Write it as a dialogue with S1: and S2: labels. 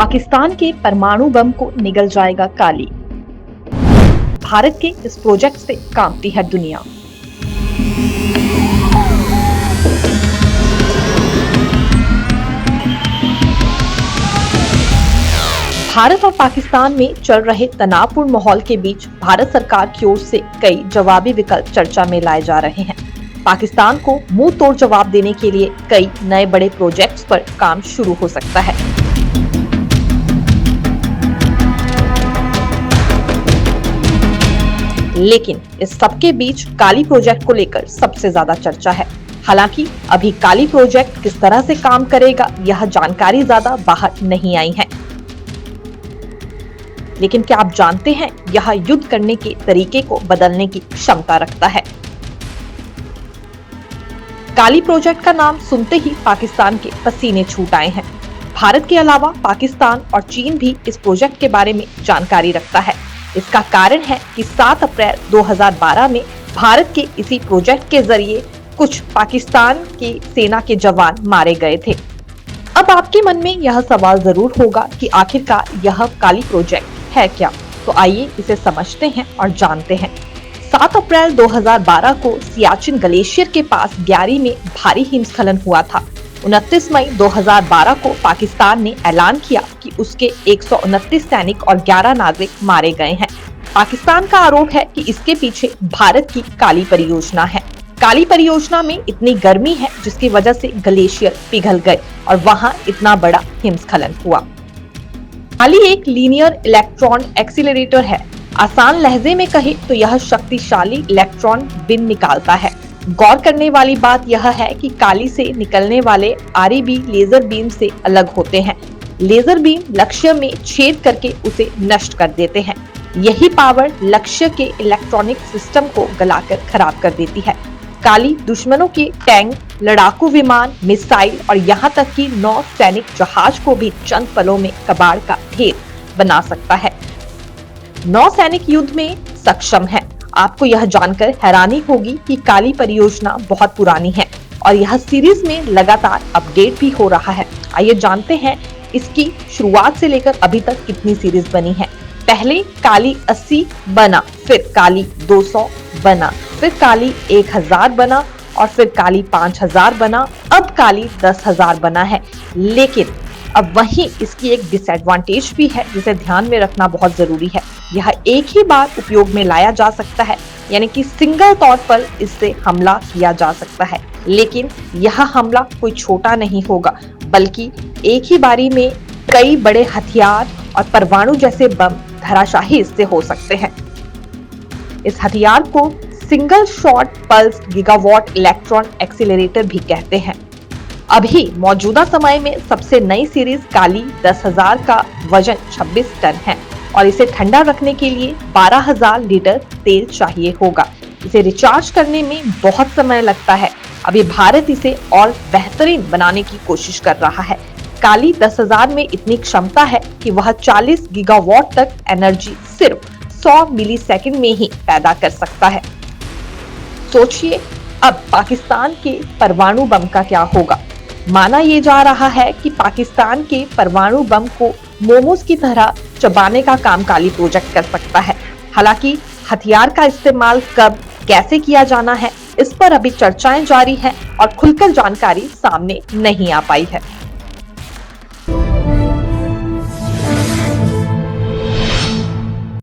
S1: पाकिस्तान के परमाणु बम को निगल जाएगा काली। भारत के इस प्रोजेक्ट से कांपती है दुनिया। भारत और पाकिस्तान में चल रहे तनावपूर्ण माहौल के बीच भारत सरकार की ओर से कई जवाबी विकल्प चर्चा में लाए जा रहे हैं। पाकिस्तान को मुंह तोड़ जवाब देने के लिए कई नए बड़े प्रोजेक्ट्स पर काम शुरू हो सकता है। लेकिन इस सबके बीच काली प्रोजेक्ट को लेकर सबसे ज्यादा चर्चा है। हालांकि अभी काली प्रोजेक्ट किस तरह से काम करेगा यह जानकारी ज्यादा बाहर नहीं आई है। लेकिन क्या आप जानते हैं यह युद्ध करने के तरीके को बदलने की क्षमता रखता है। काली प्रोजेक्ट का नाम सुनते ही पाकिस्तान के पसीने छूट आए हैं। भारत के अलावा पाकिस्तान और चीन भी इस प्रोजेक्ट के बारे में जानकारी रखता है। इसका कारण है कि 7 अप्रैल 2012 में भारत के इसी प्रोजेक्ट के जरिए कुछ पाकिस्तान की सेना के जवान मारे गए थे। अब आपके मन में यह सवाल जरूर होगा कि आखिरकार यह काली प्रोजेक्ट है क्या? तो आइए इसे समझते हैं और जानते हैं। 7 अप्रैल 2012 को सियाचिन ग्लेशियर के पास ग्यारी में भारी हिमस्खलन हुआ था। 29 मई 2012 को पाकिस्तान ने ऐलान किया कि उसके 129 सैनिक और 11 नागरिक मारे गए हैं। पाकिस्तान का आरोप है कि इसके पीछे भारत की काली परियोजना है। काली परियोजना में इतनी गर्मी है जिसकी वजह से ग्लेशियर पिघल गए और वहां इतना बड़ा हिमस्खलन हुआ। काली एक लीनियर इलेक्ट्रॉन एक्सीलरेटर है। आसान लहजे में कहे तो यह शक्तिशाली इलेक्ट्रॉन बीम निकालता है। गौर करने वाली बात यह है कि काली से निकलने वाले आरईबी लेजर बीम से अलग होते हैं। लेजर बीम लक्ष्य में छेद करके उसे नष्ट कर देते हैं। यही पावर लक्ष्य के इलेक्ट्रॉनिक सिस्टम को गलाकर खराब कर देती है। काली दुश्मनों के टैंक, लड़ाकू विमान, मिसाइल और यहाँ तक कि 9 सैनिक जहाज को भी चंद पलों में कबाड़ का ढेर बना सकता है। 9 सैनिक युद्ध में सक्षम है। आपको यह जानकर हैरानी होगी कि काली परियोजना बहुत पुरानी है और यह सीरीज में लगातार अपडेट भी हो रहा है। आइए जानते हैं इसकी शुरुआत से लेकर अभी तक कितनी सीरीज बनी है। पहले काली 80 बना, फिर काली 200 बना, फिर काली 1000 बना और फिर काली 5000 बना, अब काली 10,000 बना है। लेकिन अब वहीं इसकी एक डिसएडवांटेज भी है जिसे ध्यान में रखना बहुत जरूरी है। यह एक ही बार उपयोग में लाया जा सकता है, यानी कि सिंगल तौर पर इससे हमला किया जा सकता है। लेकिन यह हमला कोई छोटा नहीं होगा, बल्कि एक ही बारी में कई बड़े हथियार और परमाणु जैसे बम धराशाही इससे हो सकते हैं। इस हथियार को single shot pulse gigawatt electron accelerator भी कहते हैं। अभी मौजूदा समय में सबसे नई सीरीज काली 10,000 का वजन 26 टन है और इसे ठंडा रखने के लिए 12,000 लीटर तेल चाहिए होगा। इसे रिचार्ज करने में बहुत समय लगता है। अभी भारत इसे और बेहतरीन बनाने की कोशिश कर रहा है। काली 10,000 में इतनी क्षमता है कि वह 40 गीगावाट तक एनर्जी सिर्फ 100 मिलीसेकंड में ही पैदा कर सकता है। सोचिए अब पाकिस्तान के परमाणु बम का क्या होगा। माना ये जा रहा है कि पाकिस्तान के परमाणु बम को मोमोज की तरह चबाने का काम काली प्रोजेक्ट कर सकता है। हालांकि हथियार का इस्तेमाल कब कैसे किया जाना है इस पर अभी चर्चाएं जारी हैं और खुलकर जानकारी सामने नहीं आ पाई है।